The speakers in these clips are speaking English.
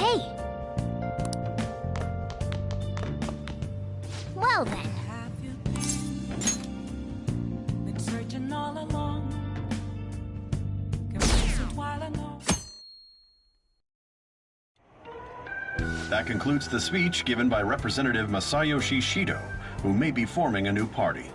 Okay. Well then. That concludes the speech given by Representative Masayoshi Shido, who may be forming a new party.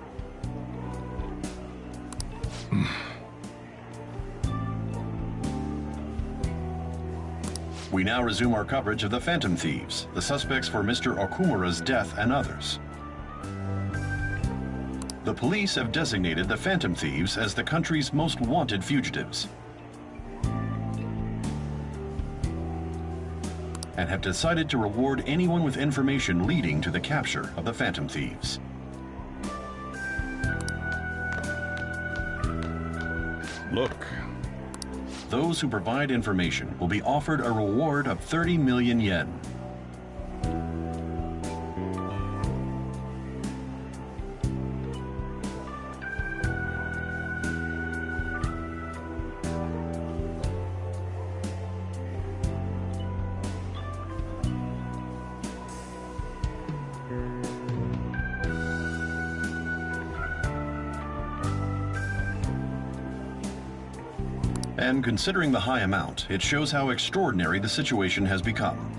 We now resume our coverage of the Phantom Thieves, the suspects for Mr. Okumura's death and others. The police have designated the Phantom Thieves as the country's most wanted fugitives, and have decided to reward anyone with information leading to the capture of the Phantom Thieves. Look. Those who provide information will be offered a reward of 30 million yen. And considering the high amount, it shows how extraordinary the situation has become.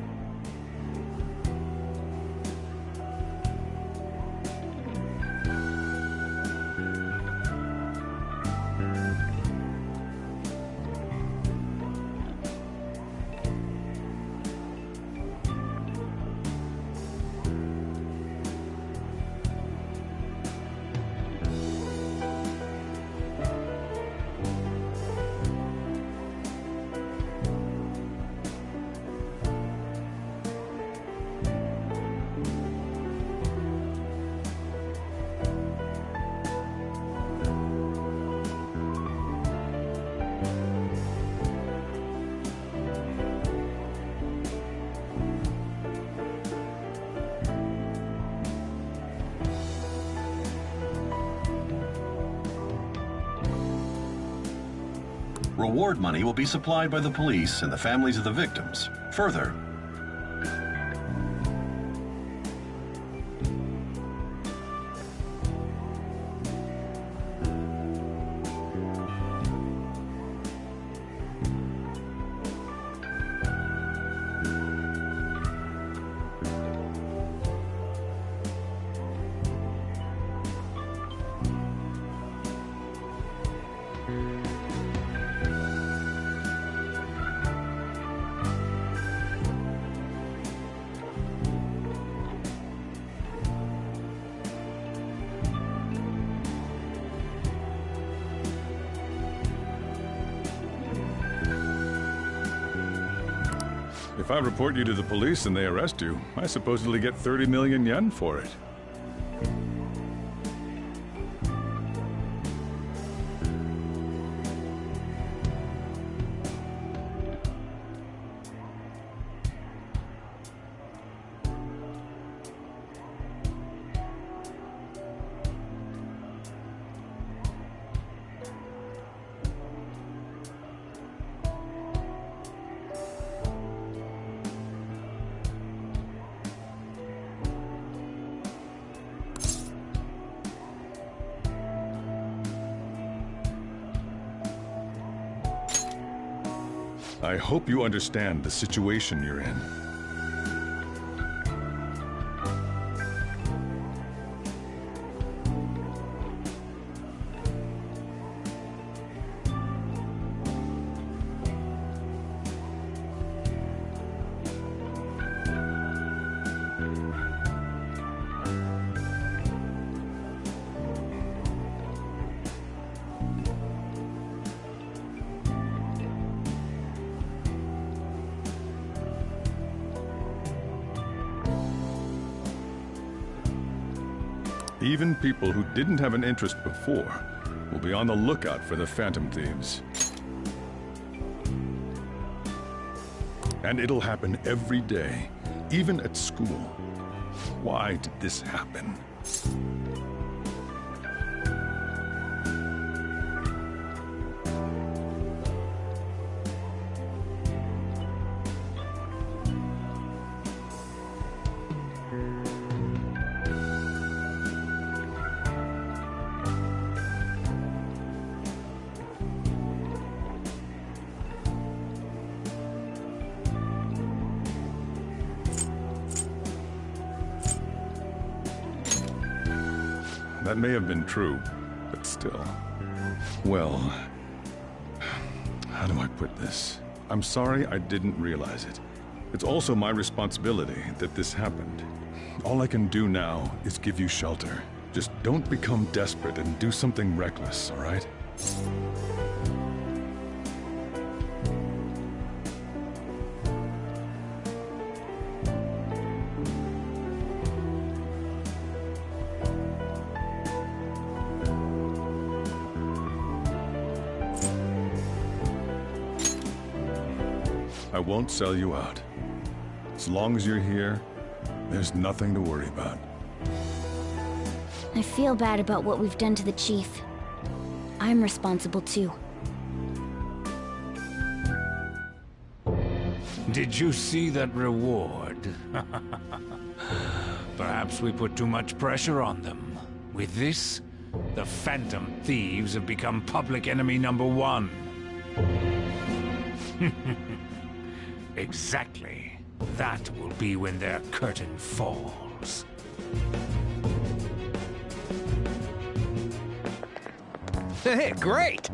Reward money will be supplied by the police and the families of the victims. Further, If I report you to the police and they arrest you, I supposedly get 30 million yen for it. I hope you understand the situation you're in. Even people who didn't have an interest before will be on the lookout for the Phantom Thieves. And it'll happen every day, even at school. Why did this happen? that may have been true, but still. Well, how do I put this? I'm sorry I didn't realize it. It's also my responsibility that this happened. All I can do now is give you shelter. Just don't become desperate and do something reckless, all right? I won't sell you out. As long as you're here, there's nothing to worry about. I feel bad about what we've done to the chief. I'm responsible too. Did you see that reward? Perhaps we put too much pressure on them. With this, the Phantom Thieves have become public enemy #1. Exactly. That will be when their curtain falls. Hey, great!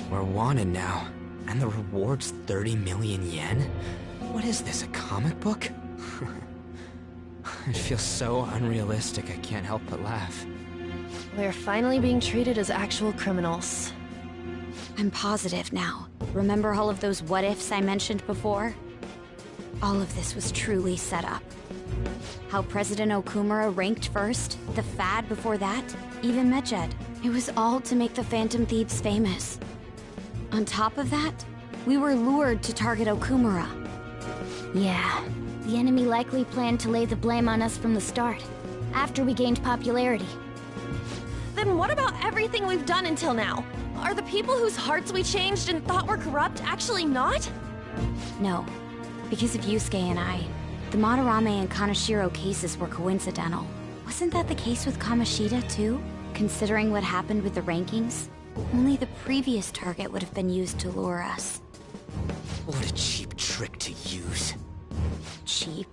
We're wanted now, and the reward's 30 million yen? What is this, a comic book? It feels so unrealistic I can't help but laugh. We're finally being treated as actual criminals. I'm positive now. Remember all of those what-ifs I mentioned before? All of this was truly set up. How President Okumura ranked first, the Fad before that, even Medjed. It was all to make the Phantom Thieves famous. On top of that, we were lured to target Okumura. Yeah, the enemy likely planned to lay the blame on us from the start, after we gained popularity. Then what about everything we've done until now? Are the people whose hearts we changed and thought were corrupt actually not? No, because of Yusuke and I, the Madarame and Kaneshiro cases were coincidental. Wasn't that the case with Kamoshida, too? Considering what happened with the rankings, only the previous target would have been used to lure us. What a cheap trick to use. Cheap?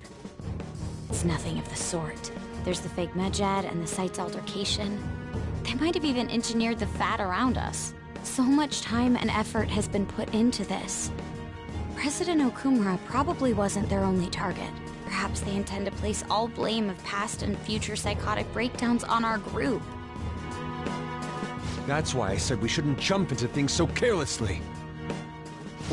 It's nothing of the sort. There's the fake Medjed and the site's altercation. They might have even engineered the Fat around us. So much time and effort has been put into this. President Okumura probably wasn't their only target. Perhaps they intend to place all blame of past and future psychotic breakdowns on our group. That's why I said we shouldn't jump into things so carelessly.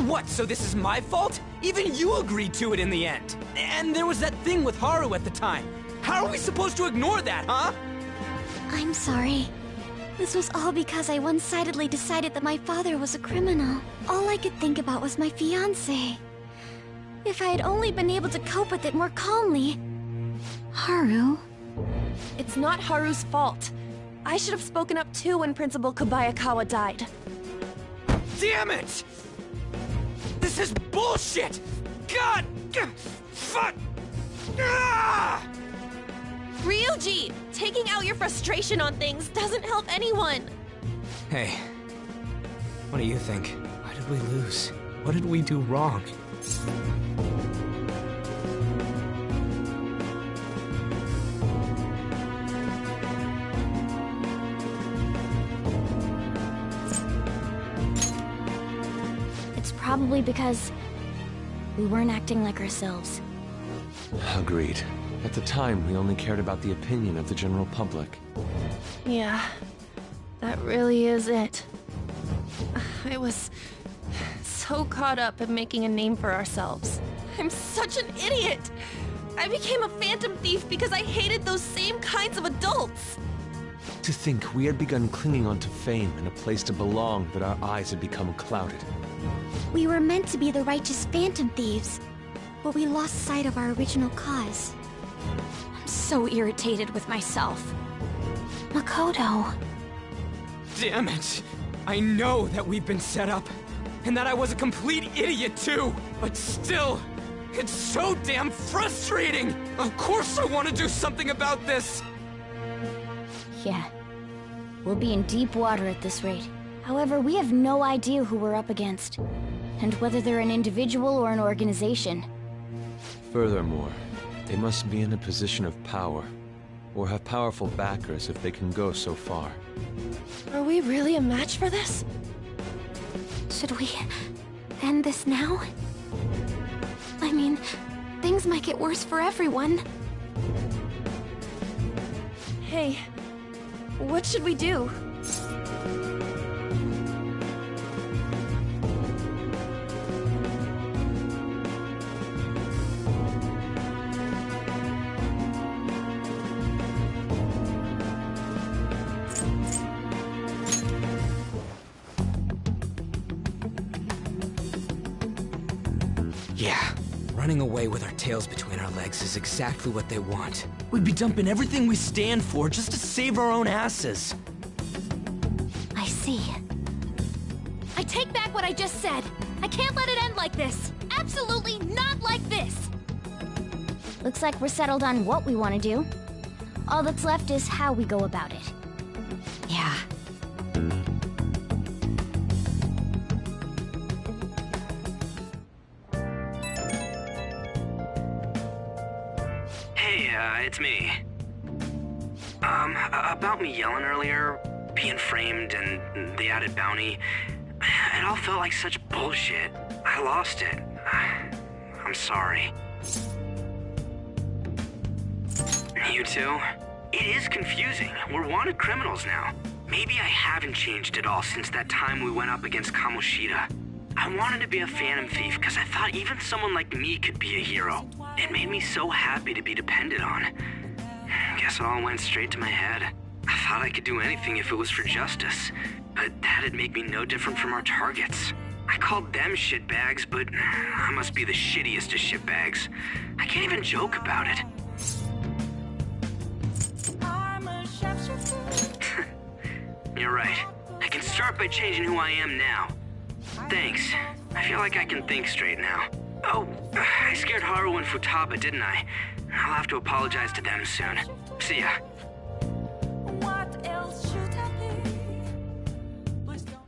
What, so this is my fault? Even you agreed to it in the end. And there was that thing with Haru at the time. How are we supposed to ignore that, huh? I'm sorry. This was all because I one-sidedly decided that my father was a criminal. All I could think about was my fiancé. If I had only been able to cope with it more calmly. Haru? It's not Haru's fault. I should have spoken up too when Principal Kobayakawa died. Damn it! This is bullshit! God! Fuck! Ah! Ryuji! Taking out your frustration on things doesn't help anyone! Hey, what do you think? Why did we lose? What did we do wrong? Probably because we weren't acting like ourselves. Agreed. At the time, we only cared about the opinion of the general public. Yeah, that really is it. I was so caught up in making a name for ourselves. I'm such an idiot! I became a phantom thief because I hated those same kinds of adults! To think we had begun clinging onto fame and a place to belong, that our eyes had become clouded. We were meant to be the righteous phantom thieves, but we lost sight of our original cause. I'm so irritated with myself. Makoto. Damn it! I know that we've been set up, and that I was a complete idiot too, but still, it's so damn frustrating! Of course I want to do something about this! Yeah. We'll be in deep water at this rate. However, we have no idea who we're up against, and whether they're an individual or an organization. Furthermore, they must be in a position of power, or have powerful backers if they can go so far. Are we really a match for this? Should we end this now? I mean, things might get worse for everyone. Hey, what should we do? Yeah, running away with our tails between our legs is exactly what they want. We'd be dumping everything we stand for just to save our own asses. I see. I take back what I just said. I can't let it end like this. Absolutely not like this. Looks like we're settled on what we want to do. All that's left is how we go about it. Yeah. Hey, it's me. About me yelling earlier, being framed, and the added bounty, it all felt like such bullshit. I lost it. I'm sorry. You too? It is confusing. We're wanted criminals now. Maybe I haven't changed at all since that time we went up against Kamoshida. I wanted to be a phantom thief because I thought even someone like me could be a hero. It made me so happy to be depended on. Guess it all went straight to my head. I thought I could do anything if it was for justice, but that'd make me no different from our targets. I called them shitbags, but I must be the shittiest of shitbags. I can't even joke about it. You're right. I can start by changing who I am now. Thanks. I feel like I can think straight now. Oh, I scared Haru and Futaba, didn't I? I'll have to apologize to them soon. See ya. What else should I be? Please don't.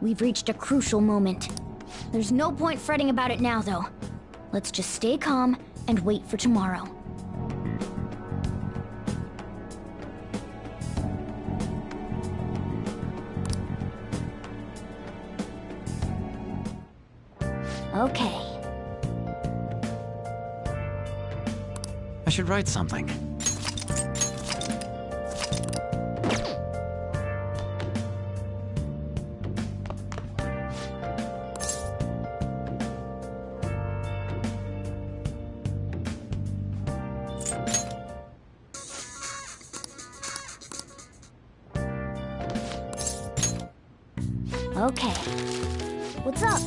We've reached a crucial moment. There's no point fretting about it now, though. Let's just stay calm and wait for tomorrow. Okay. I should write something. Okay. What's up?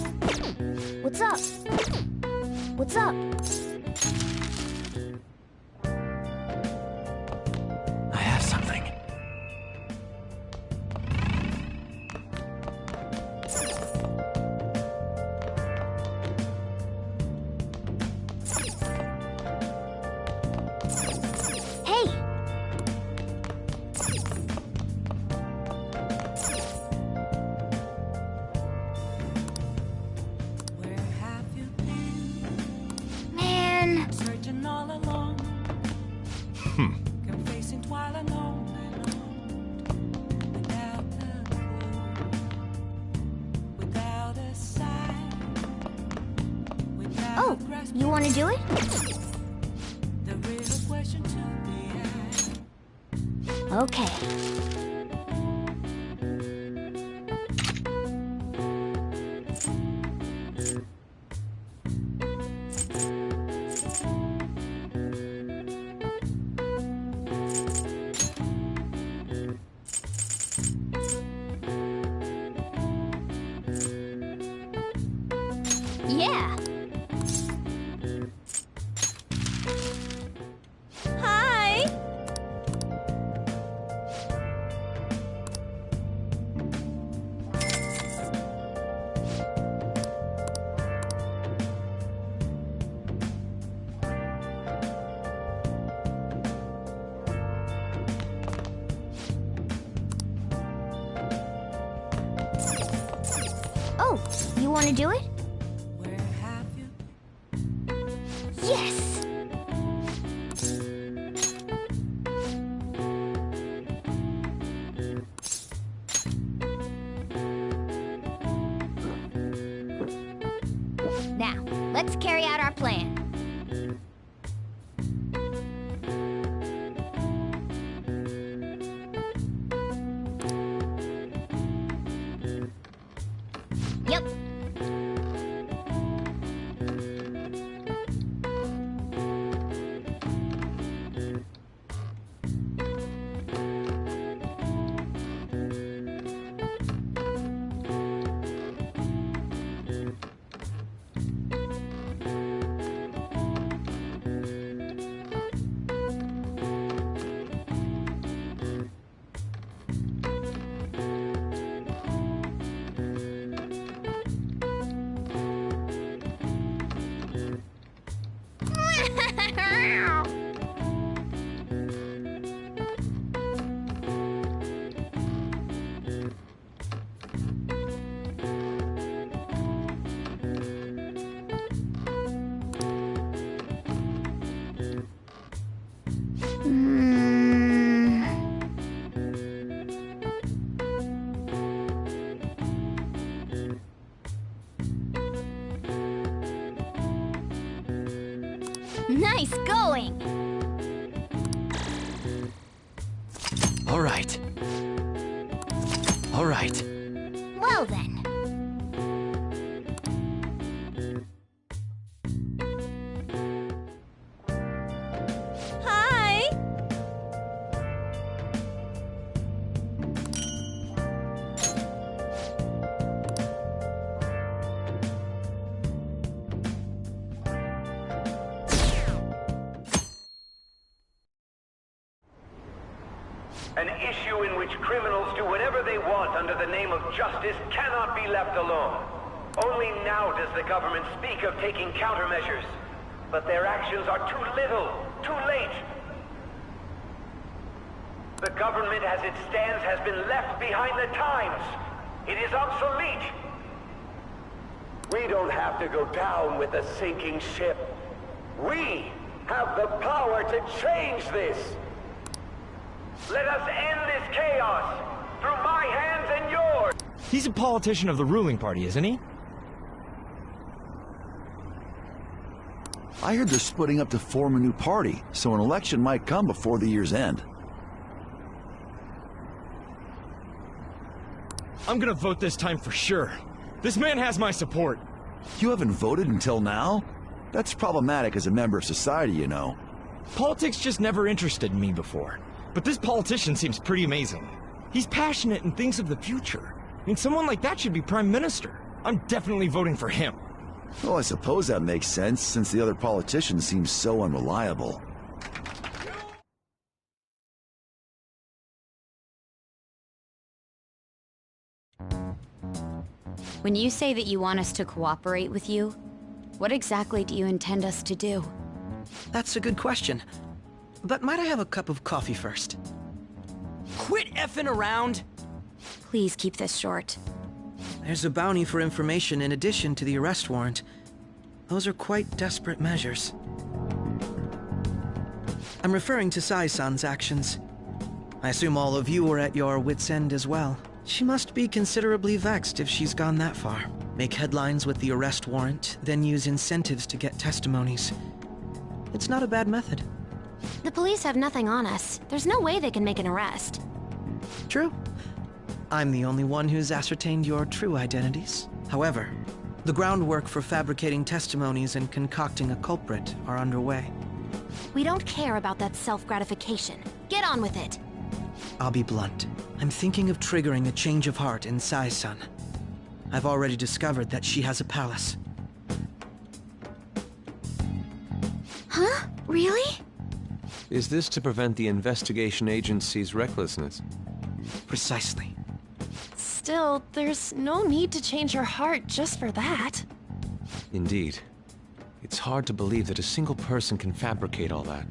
What's up? What's up? want to do it? There is a question to be asked. Okay. Yeah. Hi. Oh, you want to do it? Where have you Yes! Now, let's carry out our plan. Yep. Nice going! All right. All right. Well then. Hi! An issue in which criminals do whatever they want under the name of justice cannot be left alone. Only now does the government speak of taking countermeasures. But their actions are too little, too late. The government as it stands has been left behind the times. It is obsolete. We don't have to go down with a sinking ship. We have the power to change this. Let us end this chaos through my hands and yours. He's a politician of the ruling party, isn't he? I heard they're splitting up to form a new party, so an election might come before the year's end. I'm gonna vote this time for sure. This man has my support. You haven't voted until now? That's problematic as a member of society, you know. Politics just never interested me before. But this politician seems pretty amazing. He's passionate and thinks of the future. I mean, someone like that should be prime minister. I'm definitely voting for him. Well, I suppose that makes sense, since the other politicians seem so unreliable. When you say that you want us to cooperate with you, what exactly do you intend us to do? That's a good question. But might I have a cup of coffee first? Quit effing around! Please keep this short. There's a bounty for information in addition to the arrest warrant. Those are quite desperate measures. I'm referring to Sai-san's actions. I assume all of you are at your wits' end as well. She must be considerably vexed if she's gone that far. Make headlines with the arrest warrant, then use incentives to get testimonies. It's not a bad method. The police have nothing on us. There's no way they can make an arrest. True. I'm the only one who's ascertained your true identities. However, the groundwork for fabricating testimonies and concocting a culprit are underway. We don't care about that self-gratification. Get on with it. I'll be blunt. I'm thinking of triggering a change of heart in Sai-san. I've already discovered that she has a palace. Huh? Really? Is this to prevent the investigation agency's recklessness? Precisely. Still, there's no need to change her heart just for that. Indeed. It's hard to believe that a single person can fabricate all that.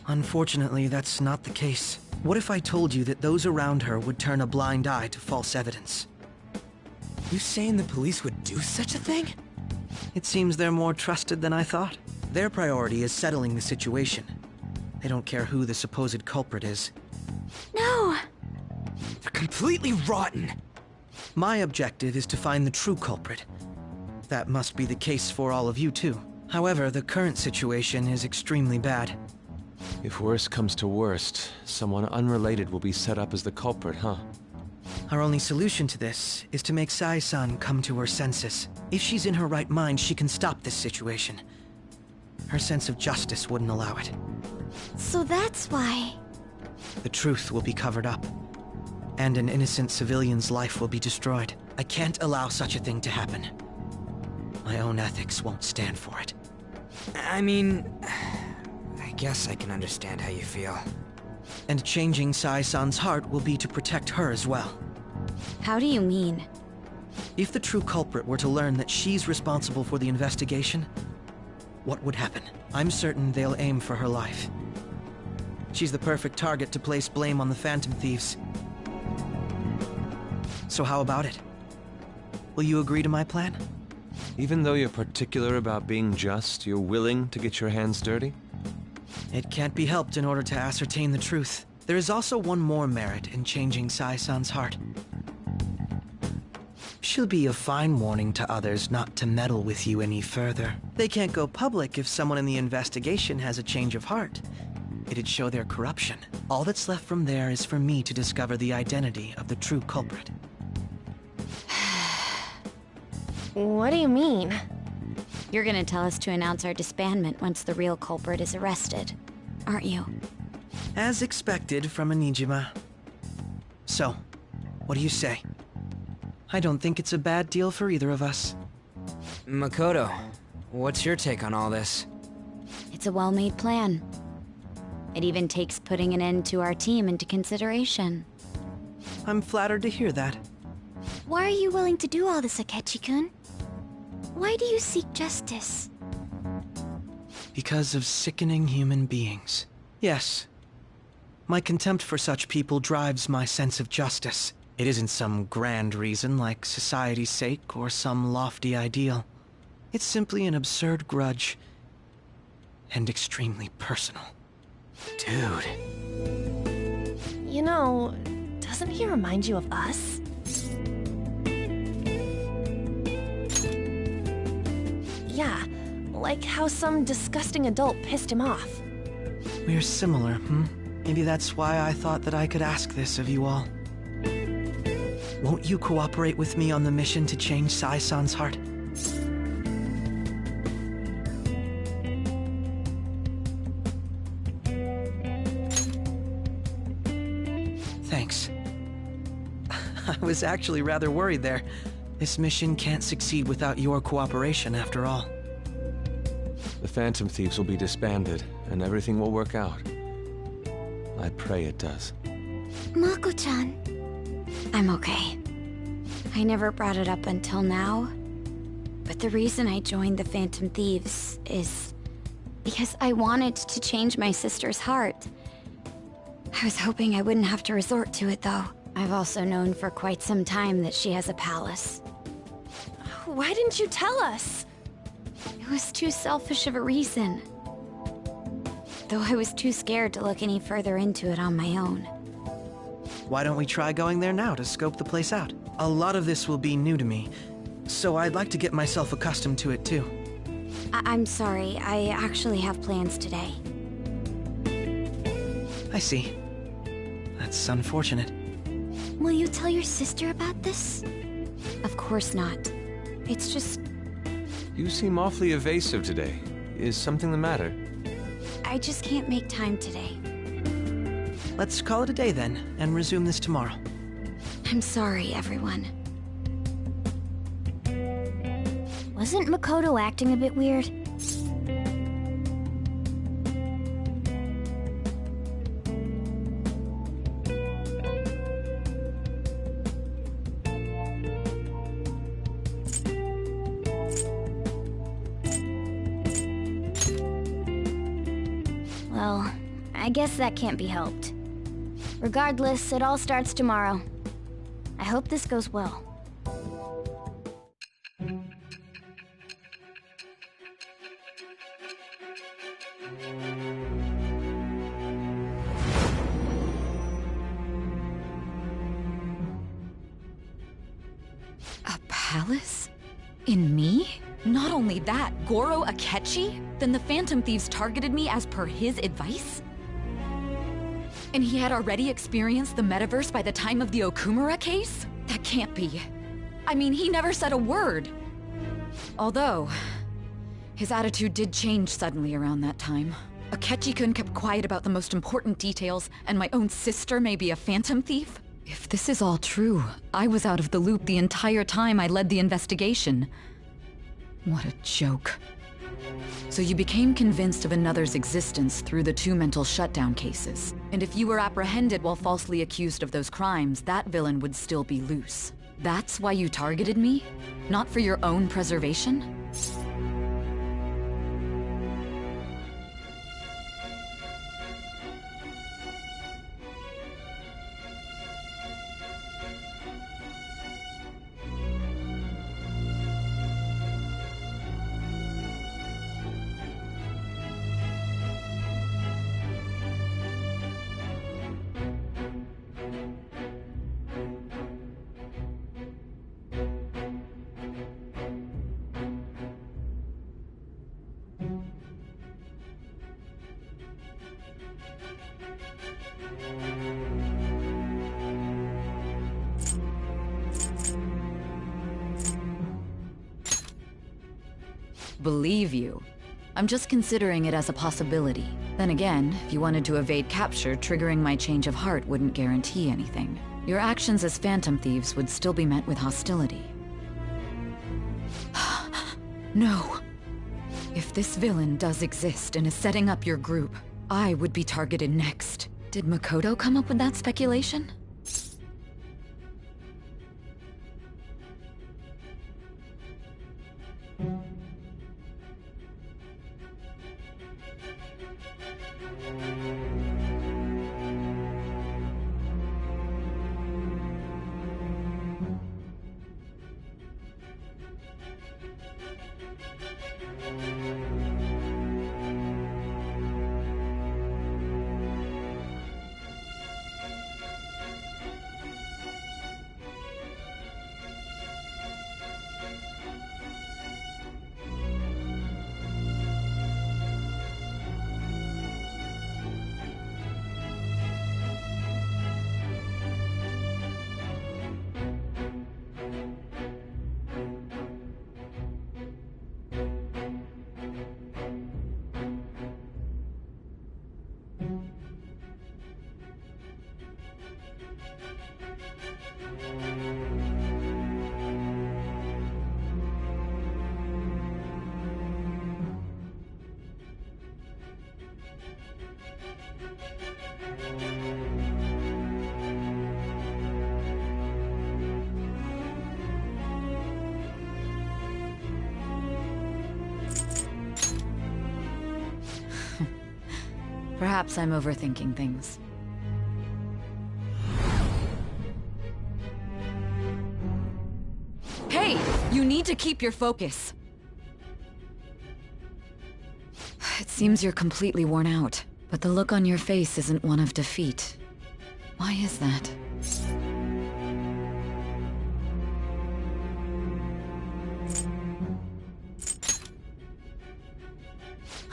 Unfortunately, that's not the case. What if I told you that those around her would turn a blind eye to false evidence? You saying the police would do such a thing? It seems they're more trusted than I thought. Their priority is settling the situation. They don't care who the supposed culprit is. No! They're completely rotten! My objective is to find the true culprit. That must be the case for all of you too. However, the current situation is extremely bad. If worst comes to worst, someone unrelated will be set up as the culprit, huh? Our only solution to this is to make Sai-san come to her senses. If she's in her right mind, she can stop this situation. Her sense of justice wouldn't allow it. So that's why... The truth will be covered up, and an innocent civilian's life will be destroyed. I can't allow such a thing to happen. My own ethics won't stand for it. I mean... I guess I can understand how you feel. And changing Sai-san's heart will be to protect her as well. How do you mean? If the true culprit were to learn that she's responsible for the investigation, what would happen? I'm certain they'll aim for her life. She's the perfect target to place blame on the Phantom Thieves. So how about it? Will you agree to my plan? Even though you're particular about being just, you're willing to get your hands dirty? It can't be helped in order to ascertain the truth. There is also one more merit in changing Sai-san's heart. She'll be a fine warning to others not to meddle with you any further. They can't go public if someone in the investigation has a change of heart. It'd show their corruption. All that's left from there is for me to discover the identity of the true culprit. What do you mean? You're gonna tell us to announce our disbandment once the real culprit is arrested, aren't you? As expected from a Nijima. So, what do you say? I don't think it's a bad deal for either of us. Makoto, what's your take on all this? It's a well-made plan. It even takes putting an end to our team into consideration. I'm flattered to hear that. Why are you willing to do all this, Akechi-kun? Why do you seek justice? Because of sickening human beings. Yes. My contempt for such people drives my sense of justice. It isn't some grand reason like society's sake or some lofty ideal. It's simply an absurd grudge. And extremely personal. Dude. You know, doesn't he remind you of us? Yeah, like how some disgusting adult pissed him off. We're similar, Maybe that's why I thought that I could ask this of you all. Won't you cooperate with me on the mission to change Sai-san's heart? Thanks. I was actually rather worried there. This mission can't succeed without your cooperation, after all. The Phantom Thieves will be disbanded, and everything will work out. I pray it does. Mako-chan. I'm okay. I never brought it up until now, but the reason I joined the Phantom Thieves is because I wanted to change my sister's heart. I was hoping I wouldn't have to resort to it, though. I've also known for quite some time that she has a palace. Why didn't you tell us? It was too selfish of a reason. Though I was too scared to look any further into it on my own. Why don't we try going there now to scope the place out? A lot of this will be new to me, so I'd like to get myself accustomed to it too. I'm sorry, I actually have plans today. I see. That's unfortunate. Will you tell your sister about this? Of course not. It's just... You seem awfully evasive today. Is something the matter? I just can't make time today. Let's call it a day then, and resume this tomorrow. I'm sorry, everyone. Wasn't Makoto acting a bit weird? Well, I guess that can't be helped. Regardless, it all starts tomorrow. I hope this goes well. A palace? In me? Not only that, Goro Akechi? Then the Phantom Thieves targeted me as per his advice? And he had already experienced the metaverse by the time of the Okumura case? That can't be. I mean, he never said a word. Although, his attitude did change suddenly around that time. Akechi-kun kept quiet about the most important details, and my own sister may be a Phantom Thief? If this is all true, I was out of the loop the entire time I led the investigation. What a joke. So you became convinced of another's existence through the 2 mental shutdown cases. And if you were apprehended while falsely accused of those crimes, that villain would still be loose. That's why you targeted me? Not for your own preservation? Believe you. I'm just considering it as a possibility. Then again, if you wanted to evade capture, triggering my change of heart wouldn't guarantee anything. Your actions as Phantom Thieves would still be met with hostility. No. If this villain does exist and is setting up your group, I would be targeted next. Did Makoto come up with that speculation? Perhaps I'm overthinking things. Hey! You need to keep your focus! It seems you're completely worn out, but the look on your face isn't one of defeat. Why is that?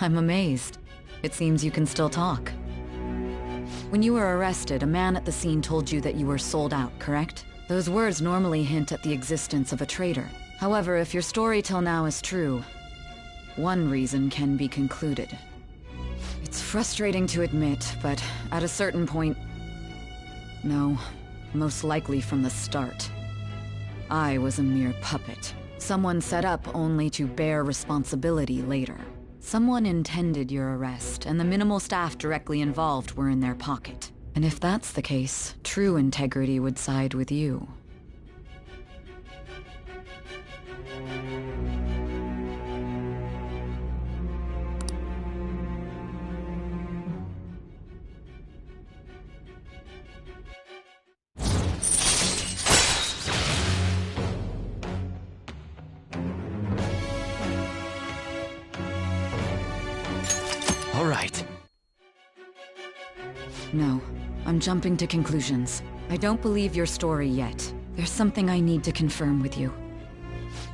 I'm amazed. It seems you can still talk. When you were arrested, a man at the scene told you that you were sold out, correct? Those words normally hint at the existence of a traitor. However, if your story till now is true, one reason can be concluded. It's frustrating to admit, but at a certain point... No, most likely from the start. I was a mere puppet. Someone set up only to bear responsibility later. Someone intended your arrest, and the minimal staff directly involved were in their pocket. And if that's the case, true integrity would side with you. All right. No, I'm jumping to conclusions. I don't believe your story yet. There's something I need to confirm with you.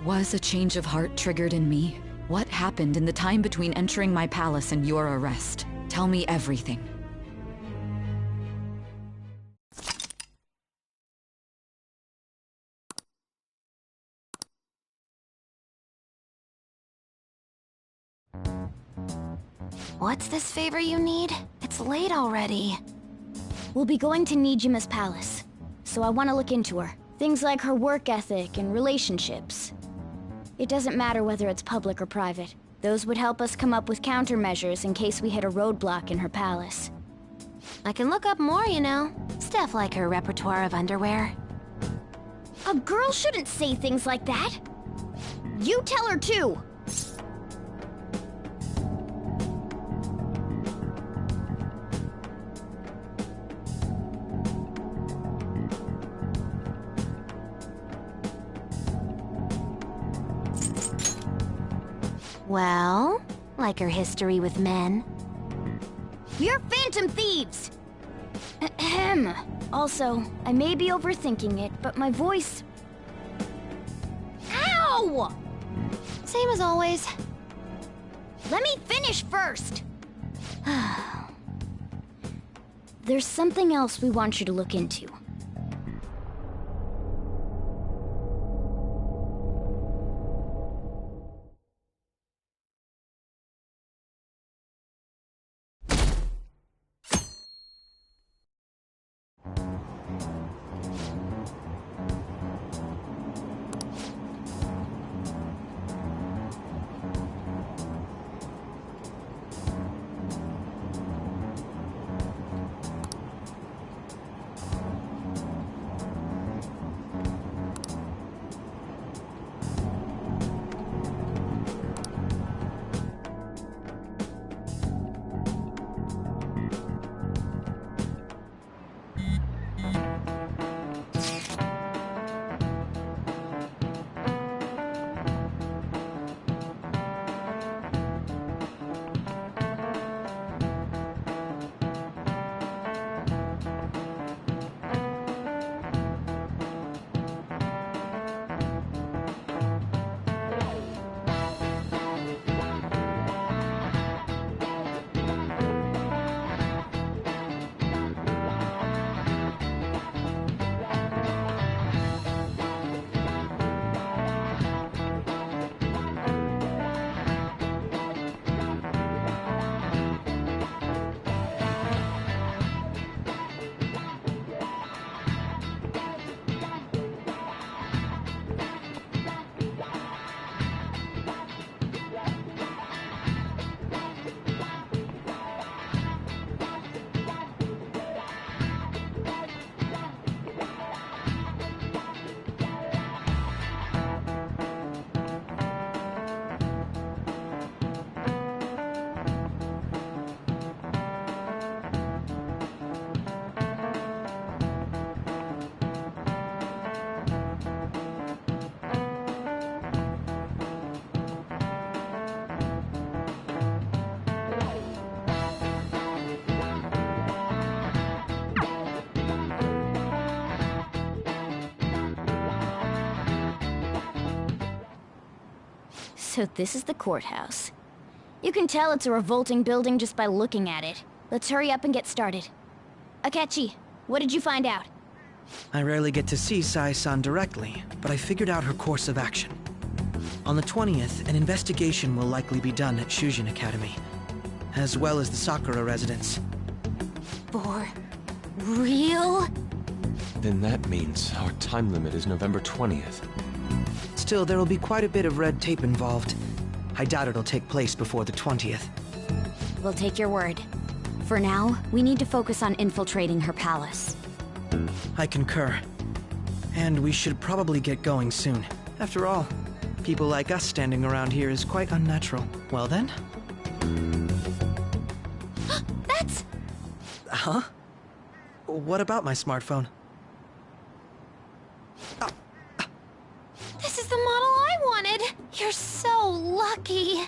Was a change of heart triggered in me? What happened in the time between entering my palace and your arrest? Tell me everything. What's this favor you need? It's late already. We'll be going to Nijima's palace, so I want to look into her. Things like her work ethic and relationships. It doesn't matter whether it's public or private. Those would help us come up with countermeasures in case we hit a roadblock in her palace. I can look up more, you know. Stuff like her repertoire of underwear. A girl shouldn't say things like that. You tell her too. Well, like her history with men. We're phantom thieves! Ahem. Also, I may be overthinking it, but my voice... Ow! Same as always. Let me finish first! There's something else we want you to look into. So this is the courthouse. You can tell it's a revolting building just by looking at it. Let's hurry up and get started. Akechi, what did you find out? I rarely get to see Sae-san directly, but I figured out her course of action. On the 20th, an investigation will likely be done at Shujin Academy, as well as the Sakura residence. For real? Then that means our time limit is November 20th. Still, there will be quite a bit of red tape involved. I doubt it'll take place before the 20th. We'll take your word. For now, we need to focus on infiltrating her palace. I concur. And we should probably get going soon. After all, people like us standing around here is quite unnatural. Well then? That's... Huh? What about my smartphone? This is the model I wanted! You're so lucky!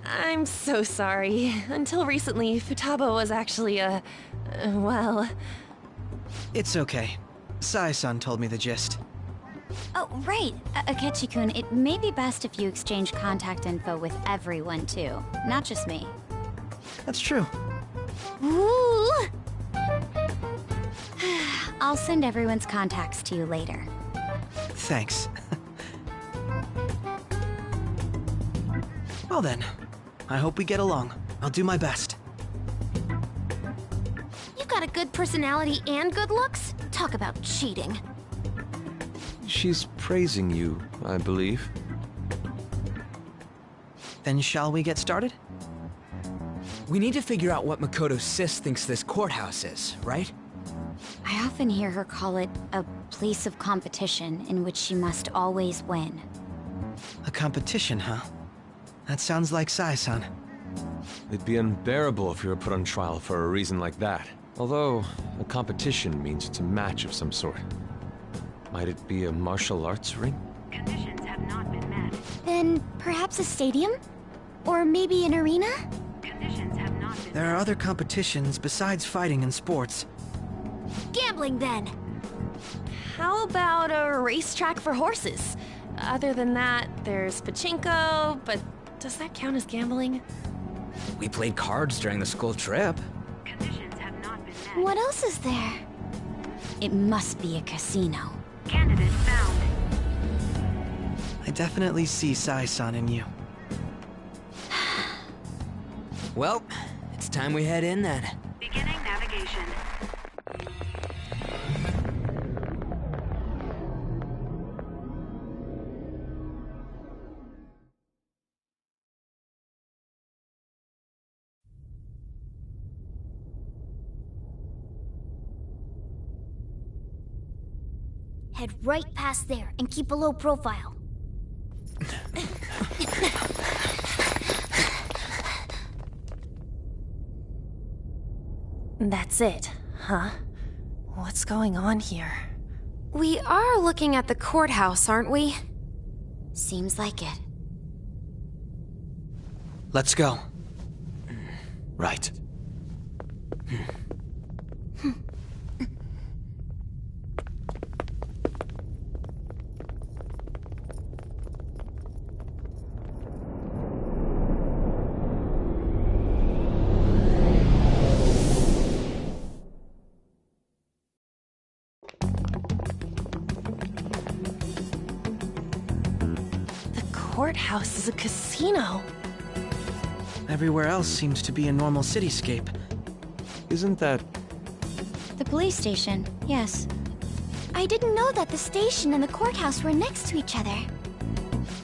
I'm so sorry. Until recently, Futaba was actually well... It's okay. Sae-san told me the gist. Oh, right. Akechi-kun, it may be best if you exchange contact info with everyone, too. Not just me. That's true. Ooh! I'll send everyone's contacts to you later. Thanks. Well then, I hope we get along. I'll do my best. You've got a good personality and good looks? Talk about cheating. She's praising you, I believe. Then shall we get started? We need to figure out what Makoto Sis thinks this courthouse is, right? I often hear her call it a place of competition in which she must always win. A competition, huh? That sounds like Sae-san. It'd be unbearable if you were put on trial for a reason like that. Although, a competition means it's a match of some sort. Might it be a martial arts ring? Conditions have not been met. Then perhaps a stadium? Or maybe an arena? Conditions have not been There are other competitions besides fighting and sports. Gambling, then! How about a racetrack for horses? Other than that, there's pachinko, but does that count as gambling? We played cards during the school trip. Conditions have not been met. What else is there? It must be a casino. Candidate found. I definitely see Sae-san in you. Well, it's time we head in then. Beginning navigation. Head right past there and keep a low profile. That's it, huh? What's going on here? We are looking at the courthouse, aren't we? Seems like it. Let's go. Right. Courthouse is a casino. Everywhere else seems to be a normal cityscape. Isn't that... The police station, yes. I didn't know that the station and the courthouse were next to each other.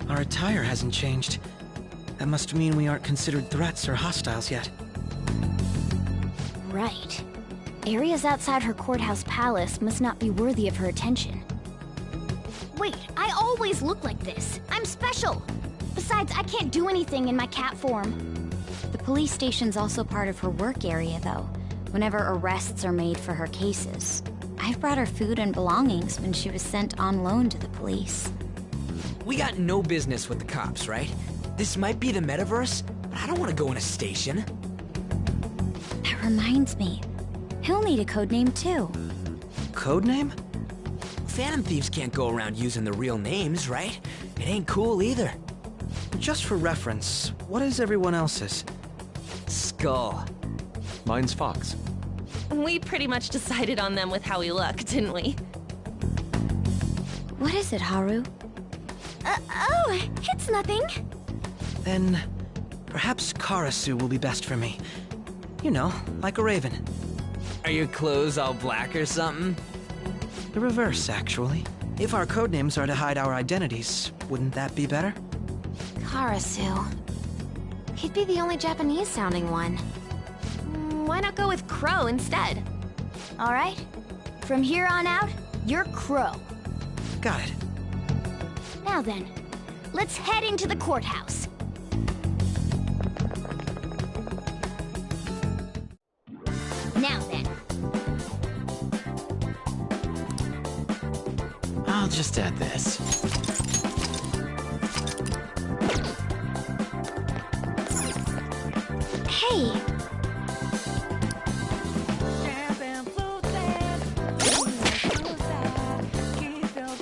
Our attire hasn't changed. That must mean we aren't considered threats or hostiles yet. Right. Areas outside her courthouse palace must not be worthy of her attention. Wait, I always look like this. I'm special. Besides, I can't do anything in my cat form. The police station's also part of her work area, though, whenever arrests are made for her cases. I've brought her food and belongings when she was sent on loan to the police. We got no business with the cops, right? This might be the metaverse, but I don't want to go in a station. That reminds me. He'll need a codename, too. Codename? Phantom thieves can't go around using their real names, right? It ain't cool either. Just for reference, what is everyone else's? Skull. Mine's Fox. We pretty much decided on them with how we look, didn't we? What is it, Haru? Oh, it's nothing. Then, perhaps Karasu will be best for me. You know, like a raven. Are your clothes all black or something? The reverse, actually. If our codenames are to hide our identities, wouldn't that be better? Karasu. He'd be the only Japanese-sounding one. Why not go with Crow instead? All right. From here on out, you're Crow. Got it. Now then, let's head into the courthouse. Now then. I'll just add this. Hey.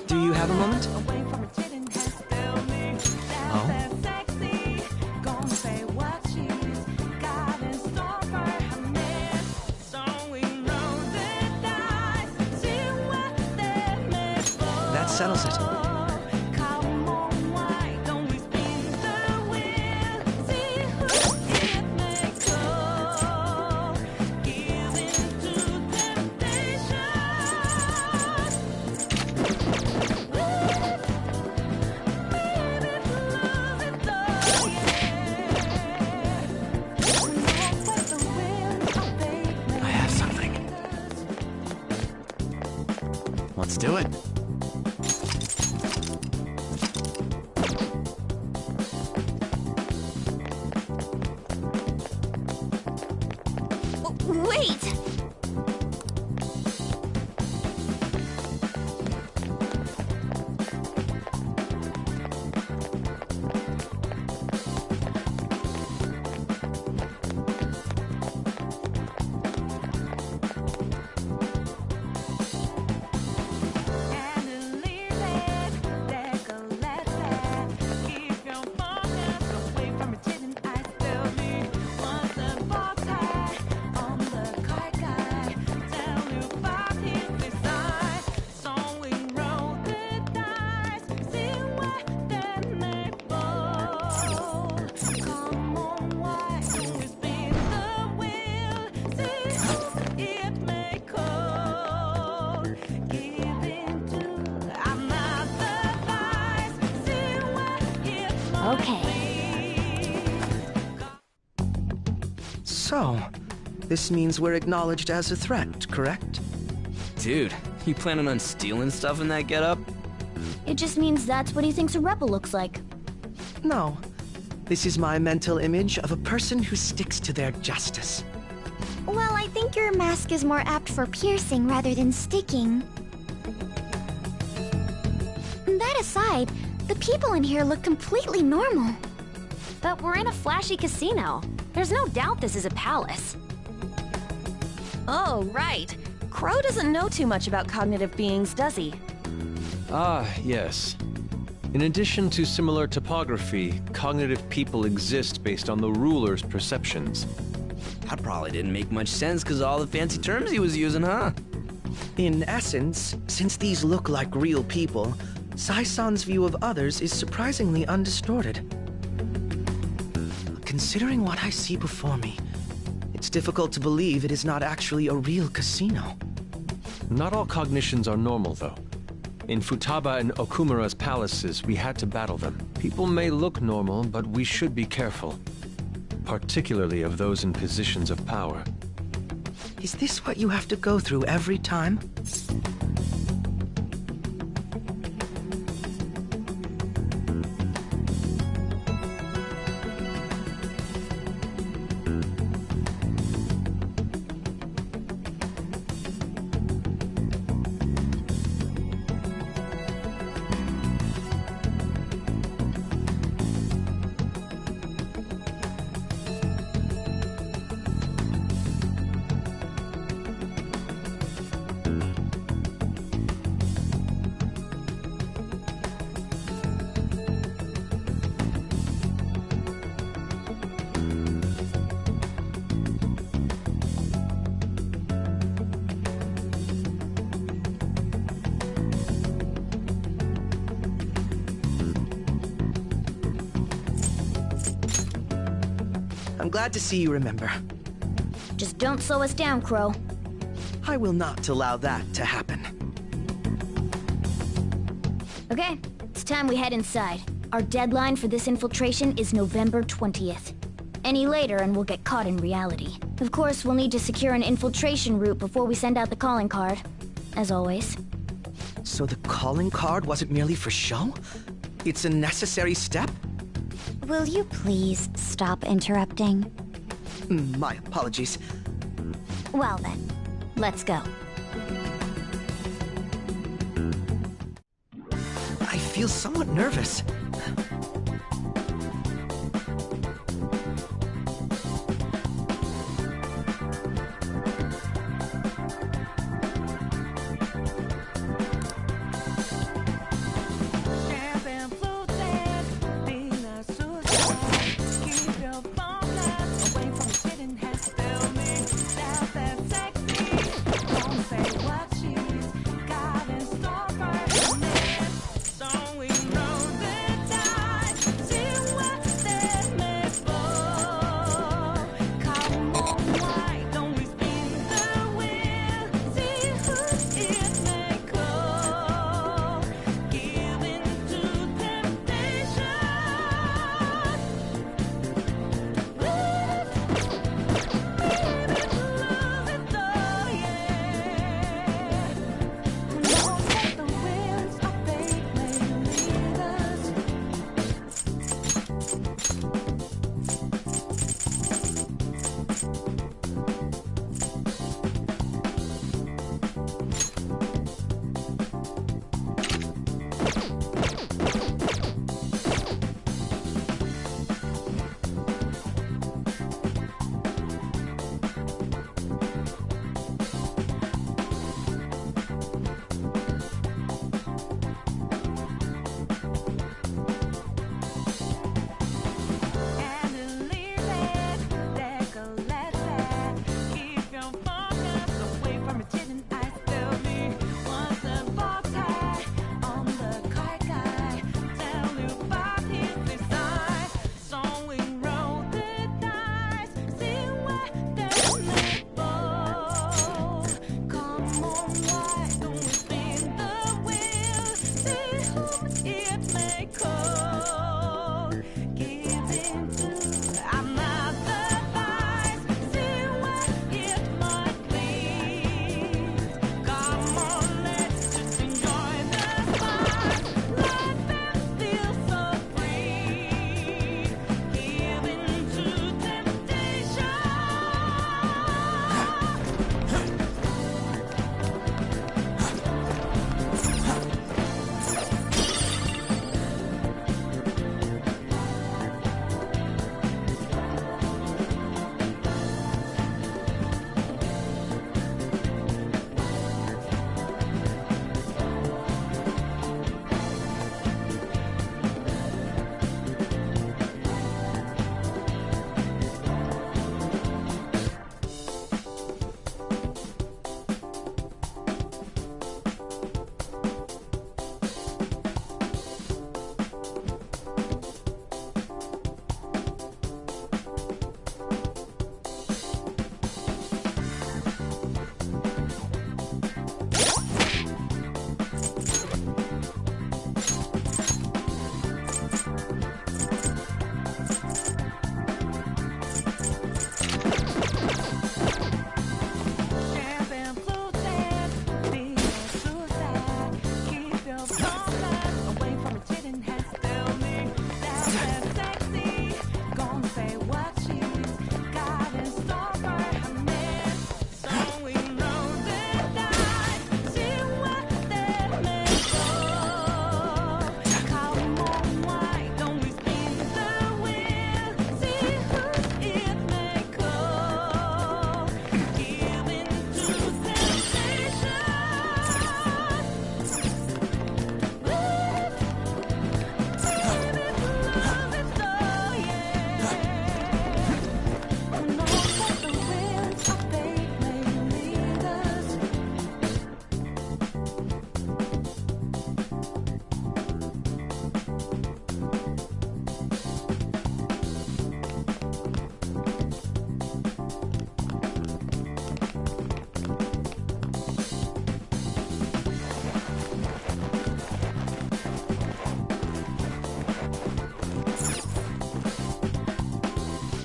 Do you have a moment? Oh? That settles it. I have something. Let's do it. Wait! Okay. So, this means we're acknowledged as a threat, correct? Dude, you planning on stealing stuff in that getup? It just means that's what he thinks a rebel looks like. No. This is my mental image of a person who sticks to their justice. Well, I think your mask is more apt for piercing rather than sticking. That aside, the people in here look completely normal. But we're in a flashy casino. There's no doubt this is a palace. Oh, right. Crow doesn't know too much about cognitive beings, does he? Ah, yes. In addition to similar topography, cognitive people exist based on the ruler's perceptions. That probably didn't make much sense because of all the fancy terms he was using, huh? In essence, since these look like real people, Sai-san's view of others is surprisingly undistorted. Considering what I see before me, it's difficult to believe it is not actually a real casino. Not all cognitions are normal, though. In Futaba and Okumura's palaces, we had to battle them. People may look normal, but we should be careful. Particularly of those in positions of power. Is this what you have to go through every time? I'm glad to see you remember. Just don't slow us down, Crow. I will not allow that to happen. Okay, it's time we head inside. Our deadline for this infiltration is November 20th. Any later and we'll get caught in reality. Of course, we'll need to secure an infiltration route before we send out the calling card. As always. So the calling card wasn't merely for show? It's a necessary step? Will you please stop interrupting? My apologies. Well then, let's go. I feel somewhat nervous.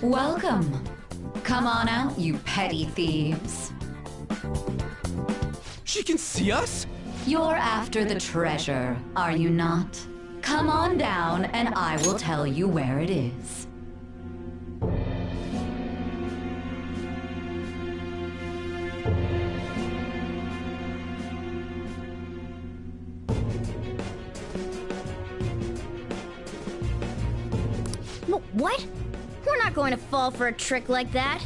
Welcome. Come on out, you petty thieves. She can see us? You're after the treasure, are you not? Come on down and I will tell you where it is. What? We're not going to fall for a trick like that.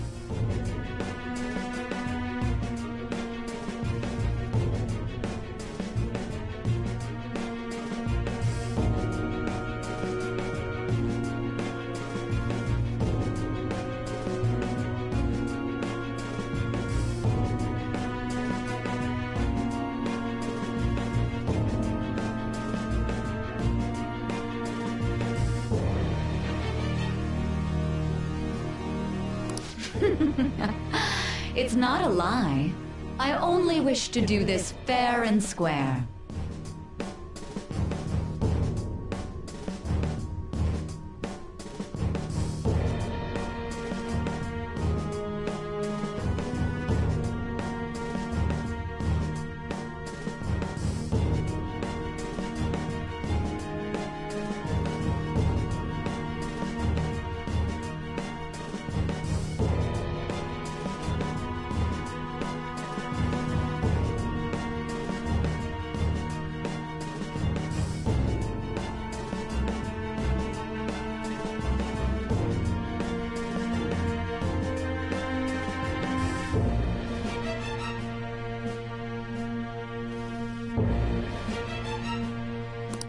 It's not a lie. I only wish to do this fair and square.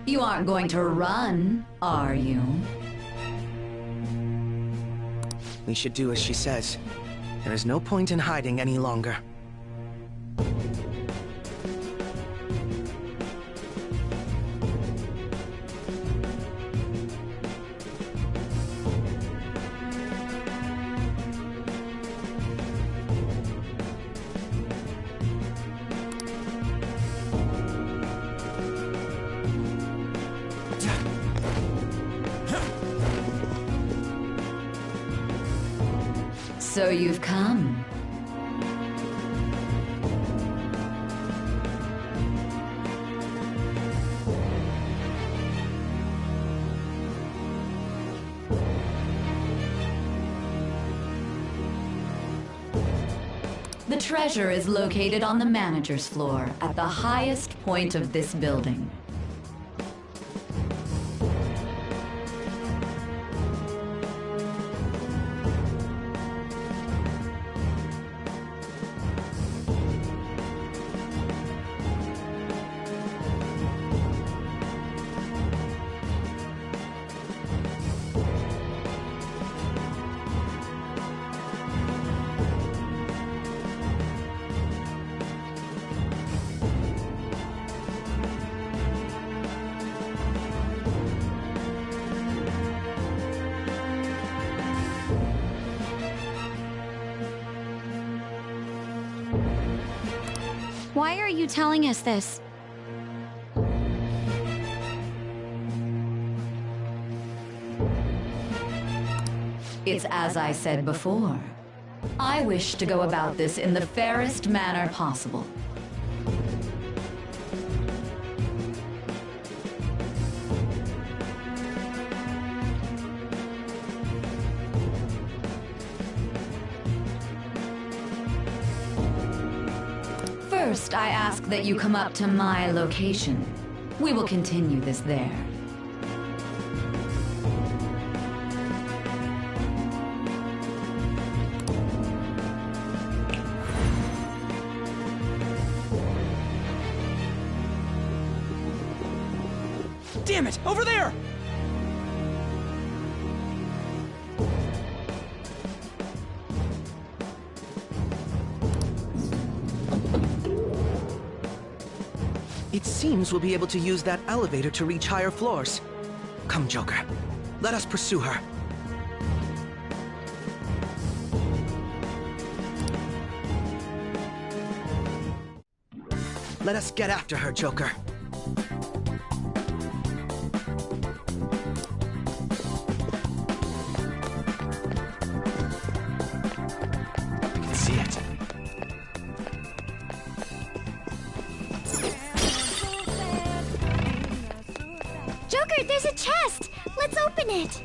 You aren't going to run, are you? We should do as she says. There is no point in hiding any longer. So you've come. The treasure is located on the manager's floor at the highest point of this building. Why are you telling us this? It's as I said before. I wish to go about this in the fairest manner possible. First, I ask that you come up to my location. We will continue this there. Damn it! Over there! It seems we'll be able to use that elevator to reach higher floors. Come, Joker. Let us pursue her. Let us get after her, Joker. see it. Joker, there's a chest! Let's open it!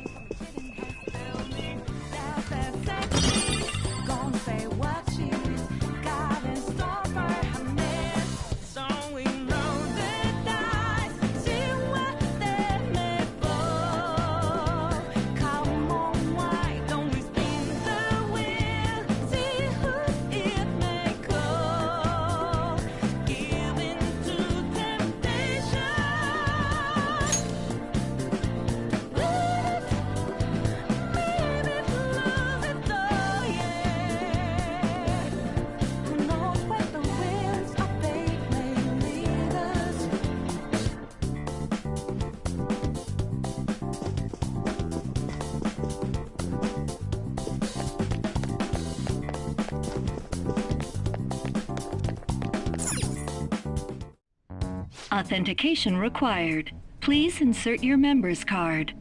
Authentication required. Please insert your member's card.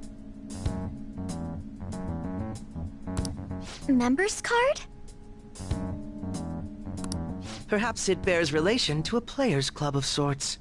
Member's card? Perhaps it bears relation to a players' club of sorts.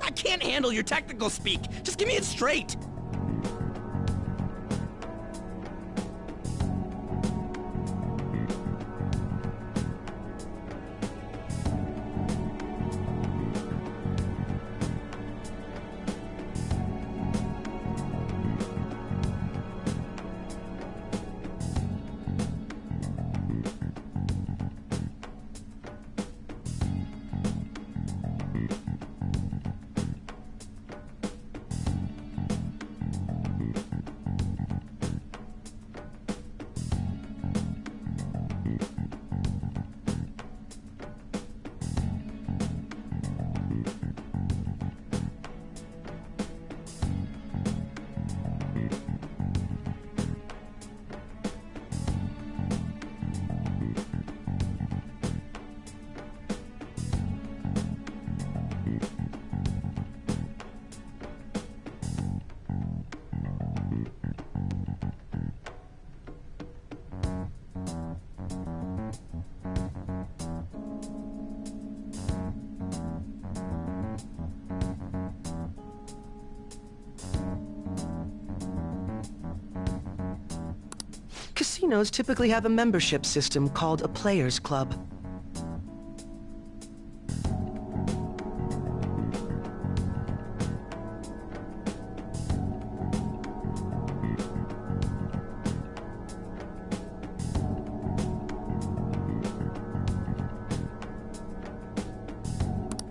I can't handle your technical speak. Just give me it straight. Casinos typically have a membership system called a players' club.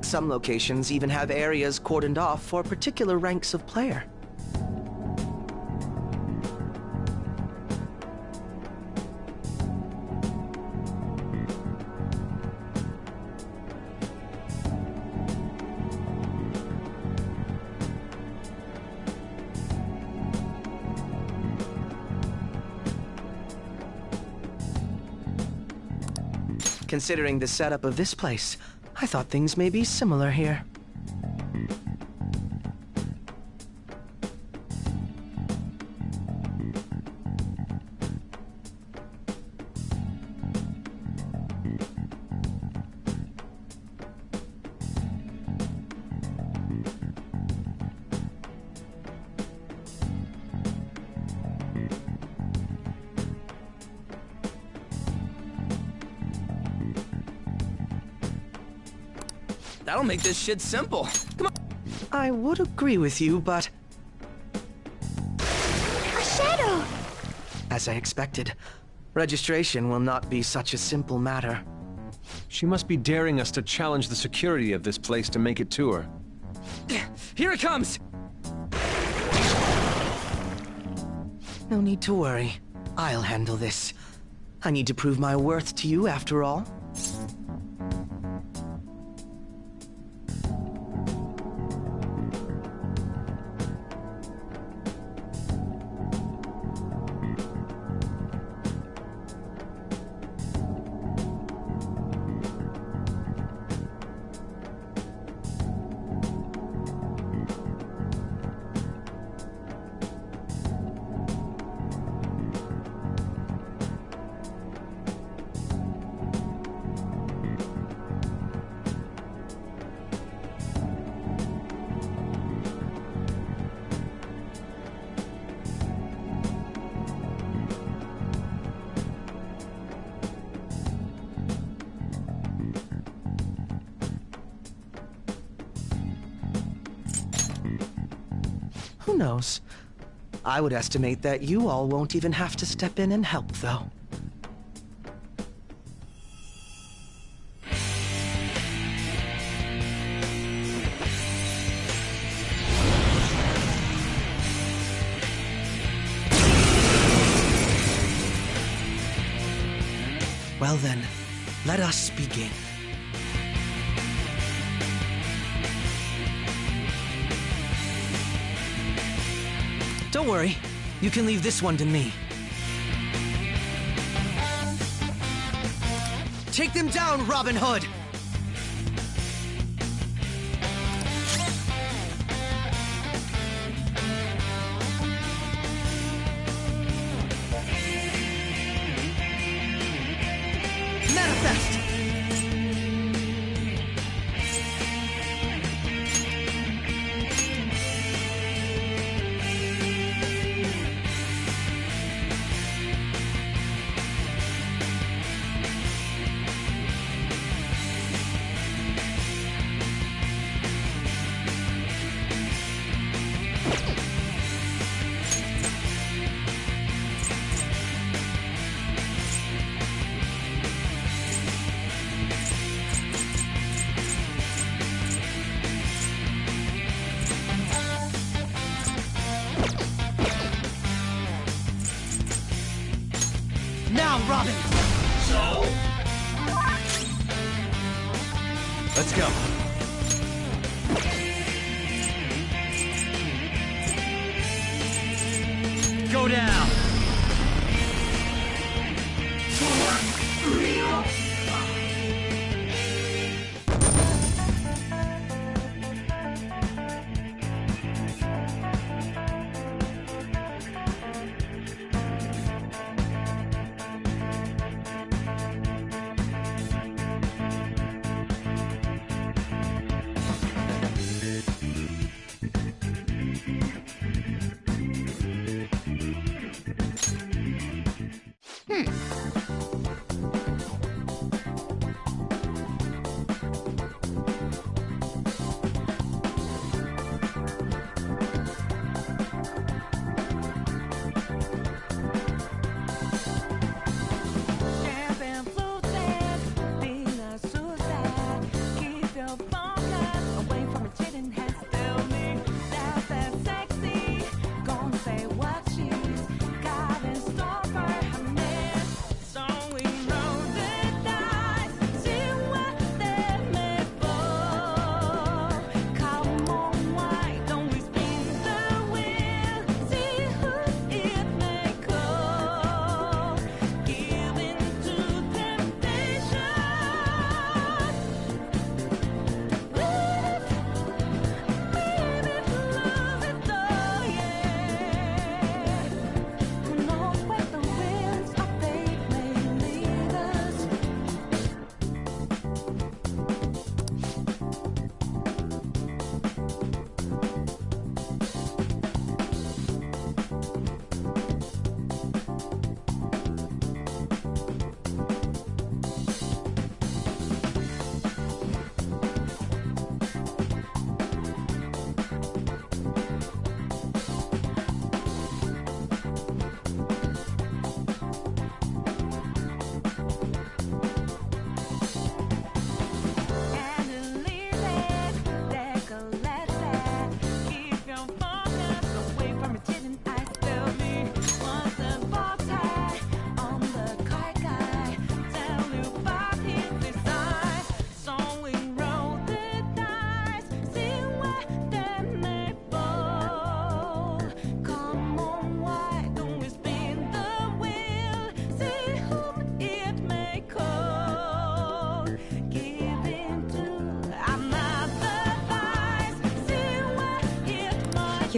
Some locations even have areas cordoned off for particular ranks of player. Considering the setup of this place, I thought things may be similar here. That'll make this shit simple. Come on. I would agree with you, but... A shadow! As I expected, registration will not be such a simple matter. She must be daring us to challenge the security of this place to make it to her. Here it comes! No need to worry. I'll handle this. I need to prove my worth to you, after all. Who knows? I would estimate that you all won't even have to step in and help, though. Well then, let us begin. Don't worry, you can leave this one to me. Take them down, Robin Hood! Manifest! Now, Robin! So? Let's go. Go down!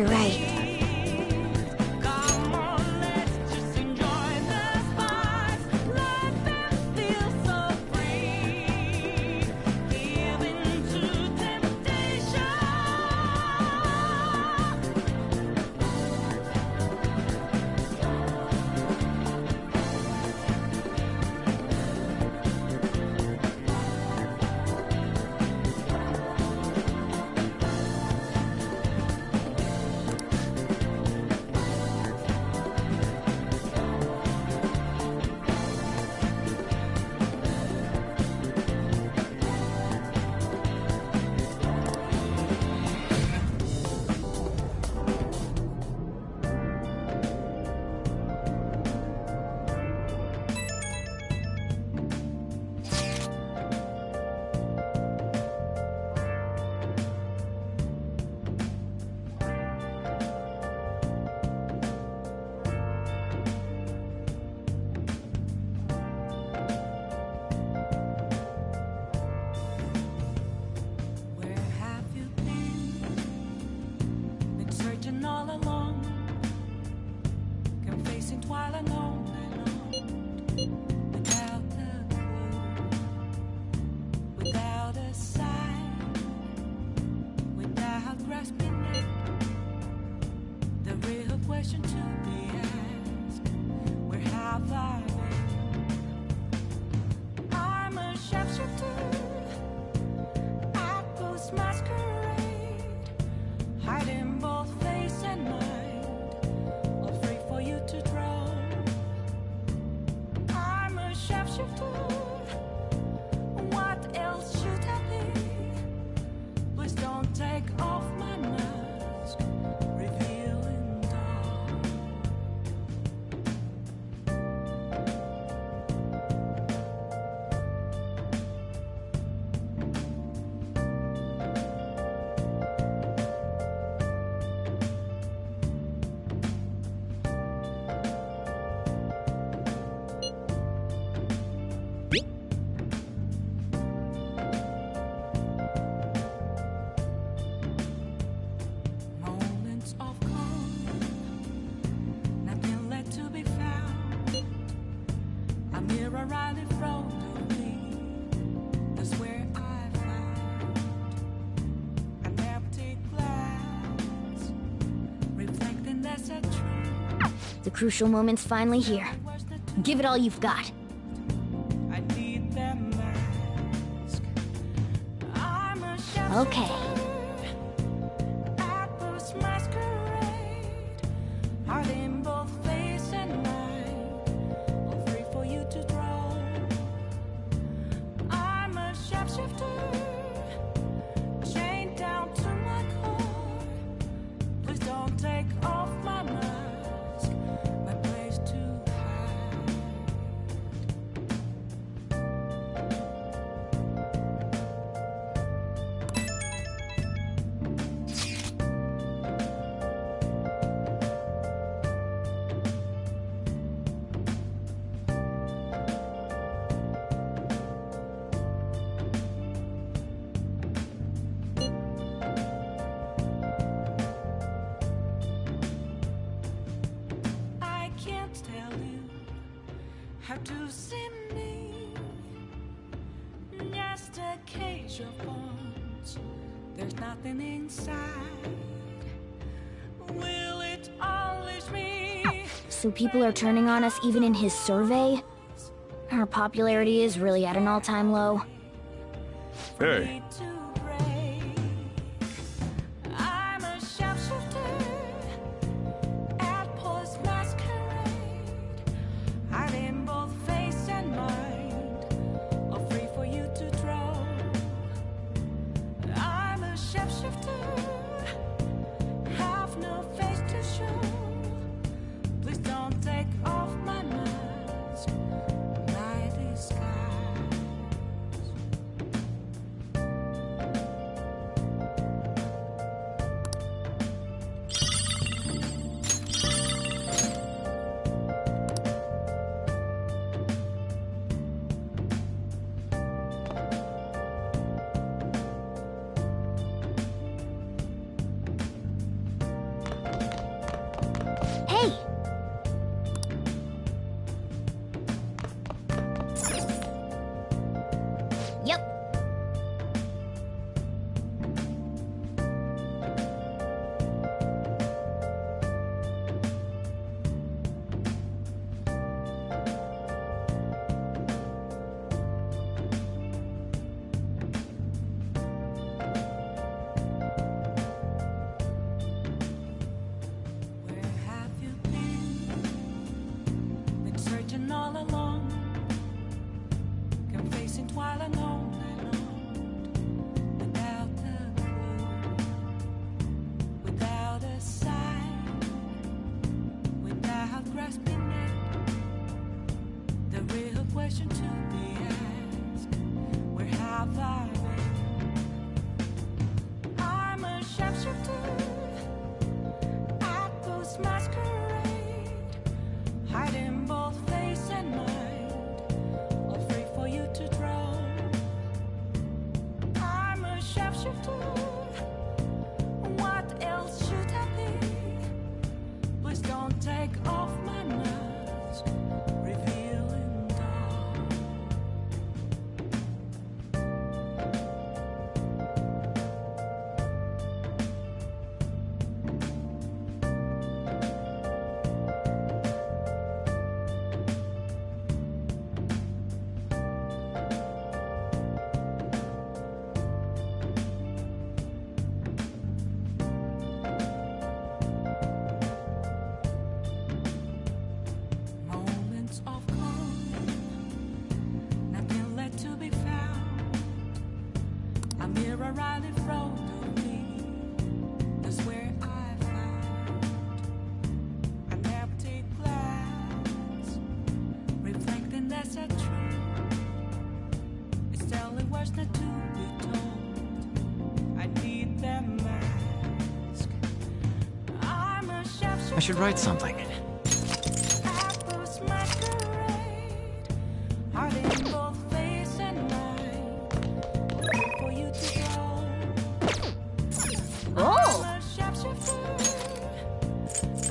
you're right. The crucial moment's finally here. Give it all you've got. Okay. Have to see me, just a cage of bones. There's nothing inside. Will it unleash me? So people are turning on us even in his survey? Our popularity is really at an all-time low. Hey. Riley Frodo me. That's where I found an empty glass, reflecting that's a truth. It's telling words not to be told. I need that mask. I'm a chef. I should write something. Apples masquerade, heart in both face and mind. Wait for you to go. Oh! I'm a shapeshifter,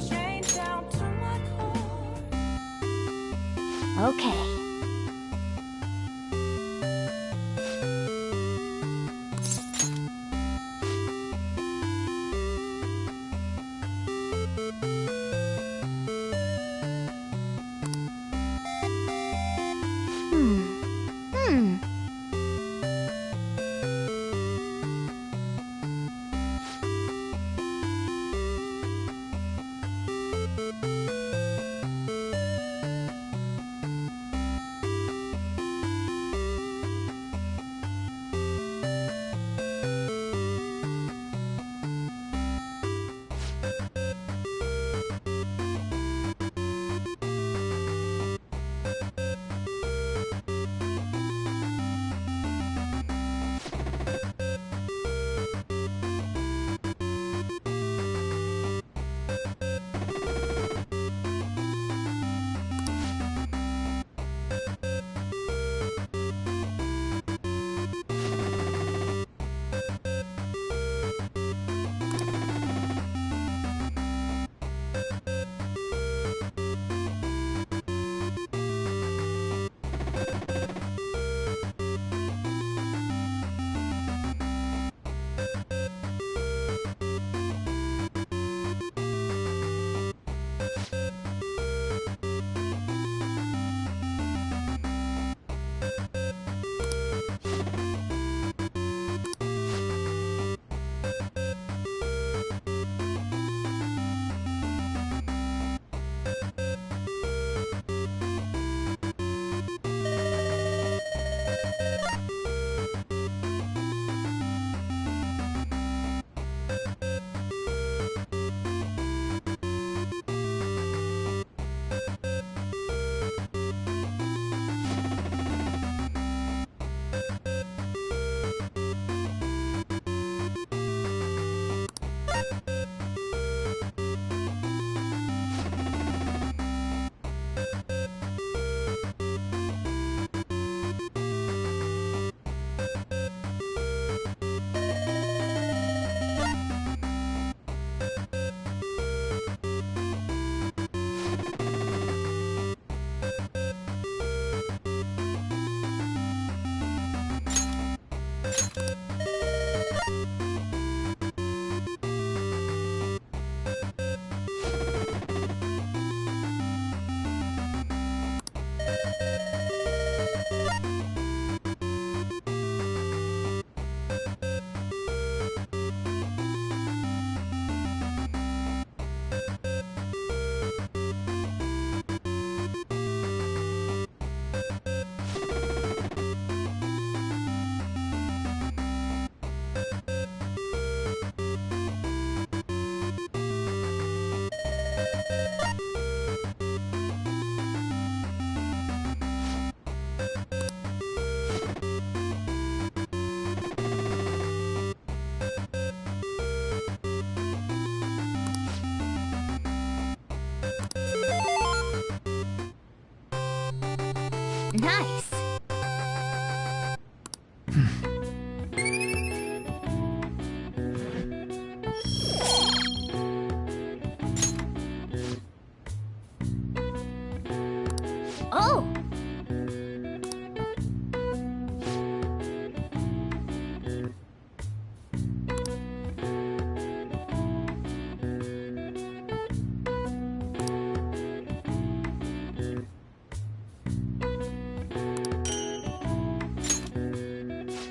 chained down to my core. Okay. Nice. Oh!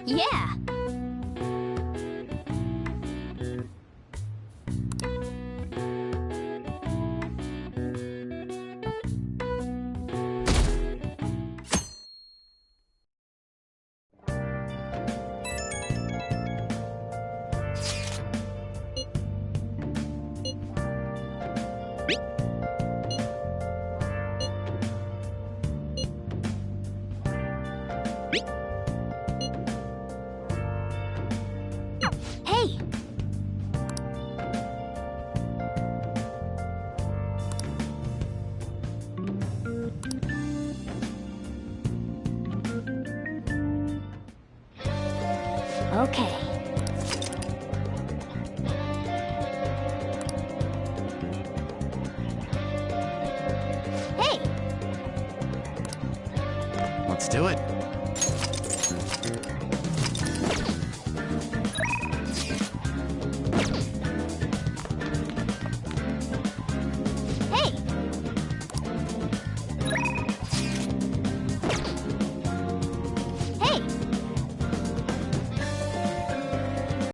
Yeah! Okay. Hey! Let's do it. Hey!